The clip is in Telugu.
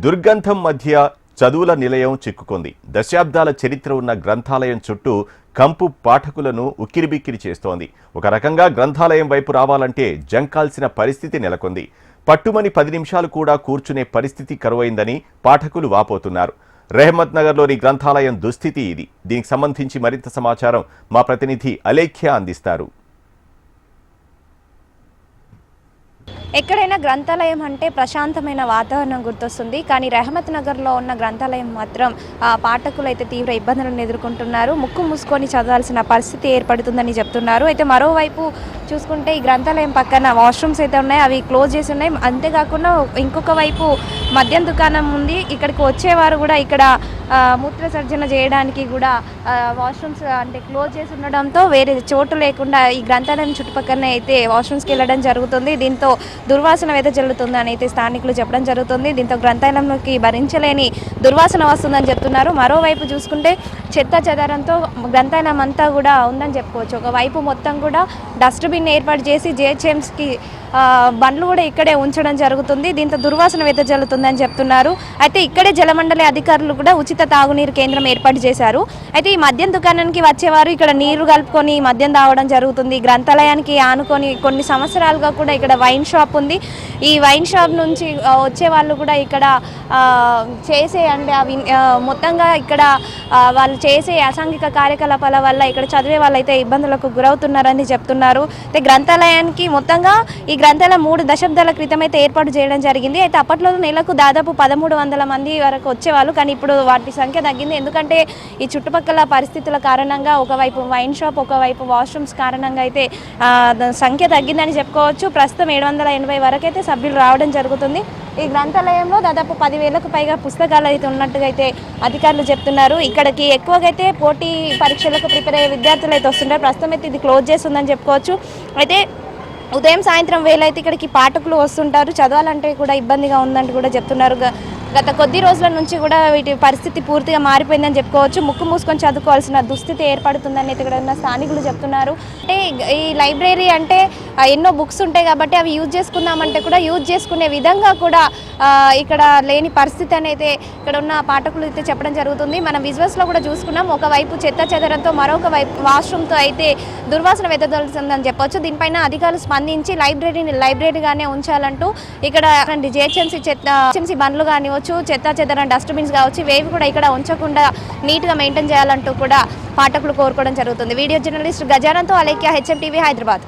దుర్గంధం మధ్య చదువుల నిలయం చిక్కుకుంది. దశాబ్దాల చరిత్ర ఉన్న గ్రంథాలయం చుట్టూ కంపు పాఠకులను ఉక్కిరిబిక్కిరి చేస్తోంది. ఒక రకంగా గ్రంథాలయం వైపు రావాలంటే జంకాల్సిన పరిస్థితి నెలకొంది. పట్టుమని 10 నిమిషాలు కూడా కూర్చునే పరిస్థితి కరువైందని పాఠకులు వాపోతున్నారు. రెహమత్ నగర్లోని గ్రంథాలయం దుస్థితి ఇది. దీనికి సంబంధించి మరింత సమాచారం మా ప్రతినిధి అలేఖ్య అందిస్తారు. ఎక్కడైనా గ్రంథాలయం అంటే ప్రశాంతమైన వాతావరణం గుర్తొస్తుంది. కానీ రెహమత్ నగర్లో ఉన్న గ్రంథాలయం మాత్రం పాఠకులు అయితే తీవ్ర ఇబ్బందులను ఎదుర్కొంటున్నారు. ముక్కు మూసుకొని చదవాల్సిన పరిస్థితి ఏర్పడుతుందని చెప్తున్నారు. అయితే మరోవైపు చూసుకుంటే ఈ గ్రంథాలయం పక్కన వాష్రూమ్స్ అయితే ఉన్నాయి, అవి క్లోజ్ చేసి ఉన్నాయి. అంతేకాకుండా ఇంకొక వైపు మద్యం దుకాణం ఉంది. ఇక్కడికి వచ్చేవారు కూడా ఇక్కడ మూత్ర విసర్జన చేయడానికి కూడా వాష్రూమ్స్ అంటే క్లోజ్ చేసి ఉండడంతో వేరే చోటు లేకుండా ఈ గ్రంథాలయం చుట్టుపక్కలనే అయితే వాష్రూమ్స్కి వెళ్ళడం జరుగుతుంది. దీంతో దుర్వాసన వెదజల్లుతుందని అయితే స్థానికులు చెప్పడం జరుగుతుంది. దీంతో గ్రంథాలయంలోకి భరించలేని దుర్వాసన వస్తుందని చెప్తున్నారు. మరోవైపు చూసుకుంటే చెత్త చెదారంతో గ్రంథాలయం అంతా కూడా ఉందని చెప్పుకోవచ్చు. ఒకవైపు మొత్తం కూడా డస్ట్బిన్ ఏర్పాటు చేసి జిహెచ్ఎంసీకి బండ్లు కూడా ఇక్కడే ఉంచడం జరుగుతుంది. దీంతో దుర్వాసన వెదజల్లుతుందని చెప్తున్నారు. అయితే ఇక్కడే జలమండలి అధికారులు కూడా ఉచిత తాగునీరు కేంద్రం ఏర్పాటు చేశారు. అయితే ఈ మద్యం దుకాణానికి వచ్చేవారు ఇక్కడ నీరు కలుపుకొని మద్యం తాగడం జరుగుతుంది. గ్రంథాలయానికి ఆనుకొని కొన్ని సంవత్సరాలుగా కూడా ఇక్కడ వైన్ షాప్ ఉంది. ఈ వైన్ షాప్ నుంచి వచ్చే వాళ్ళు కూడా ఇక్కడ చేసే అంటే అవి మొత్తంగా ఇక్కడ వాళ్ళు చేసే అసాంఘిక కార్యకలాపాల వల్ల ఇక్కడ చదివే వాళ్ళైతే ఇబ్బందులకు గురవుతున్నారని చెప్తున్నారు. అయితే గ్రంథాలయానికి మొత్తంగా ఈ గ్రంథాలయం 3 దశాబ్దాల క్రితం అయితే ఏర్పాటు చేయడం జరిగింది. అయితే అప్పట్లో నెలకు దాదాపు 1300 మంది వరకు వచ్చేవాళ్ళు. కానీ ఇప్పుడు వాటి సంఖ్య తగ్గింది. ఎందుకంటే ఈ చుట్టుపక్కల పరిస్థితుల కారణంగా ఒకవైపు వైన్ షాప్, ఒకవైపు వాష్రూమ్స్ కారణంగా అయితే సంఖ్య తగ్గిందని చెప్పుకోవచ్చు. ప్రస్తుతం 780 వరకు అయితే సభ్యులు రావడం జరుగుతుంది. ఈ గ్రంథాలయంలో దాదాపు 10,000కు పైగా పుస్తకాలు అయితే ఉన్నట్టుగా అయితే అధికారులు చెప్తున్నారు. ఇక్కడికి ఎక్కువగా అయితే పోటీ పరీక్షలకు ప్రిపేర్ అయ్యే విద్యార్థులు అయితే వస్తుంటారు. ప్రస్తుతం అయితే ఇది క్లోజ్ చేస్తుందని చెప్పుకోవచ్చు. అయితే ఉదయం సాయంత్రం వేళ అయితే ఇక్కడికి పాఠకులు వస్తుంటారు. చదవాలంటే కూడా ఇబ్బందిగా ఉందని కూడా చెప్తున్నారు. గత కొద్ది రోజుల నుంచి కూడా వీటి పరిస్థితి పూర్తిగా మారిపోయిందని చెప్పుకోవచ్చు. ముక్కు మూసుకొని చదువుకోవాల్సిన దుస్థితి ఏర్పడుతుందని అయితే ఇక్కడ ఉన్న స్థానికులు చెప్తున్నారు. అంటే ఈ లైబ్రరీ అంటే ఎన్నో బుక్స్ ఉంటాయి కాబట్టి అవి యూజ్ చేసుకుందామంటే కూడా యూజ్ చేసుకునే విధంగా కూడా ఇక్కడ లేని పరిస్థితి అనేది ఇక్కడ ఉన్న పాఠకులు అయితే చెప్పడం జరుగుతుంది. మనం విజువల్స్లో కూడా చూసుకున్నాం. ఒకవైపు చెత్త చెదరంతో, మరొక వైపు వాష్రూమ్తో అయితే దుర్వాసన వెదజల్లుతుందని చెప్పొచ్చు. దీనిపైన అధికారులు స్పందించి లైబ్రరీగానే ఉంచాలంటూ ఇక్కడ జిహెచ్ఎంసీ బండ్లు కానివచ్చు, చెత్త చెదరం డస్ట్బిన్స్ కావచ్చు, ఇవేవి కూడా ఇక్కడ ఉంచకుండా నీట్గా మెయింటైన్ చేయాలంటూ కూడా పాఠకులు కోరుకోవడం జరుగుతుంది. వీడియో జర్నలిస్ట్ గజానంతో అలేఖ్య, HM TV, హైదరాబాద్.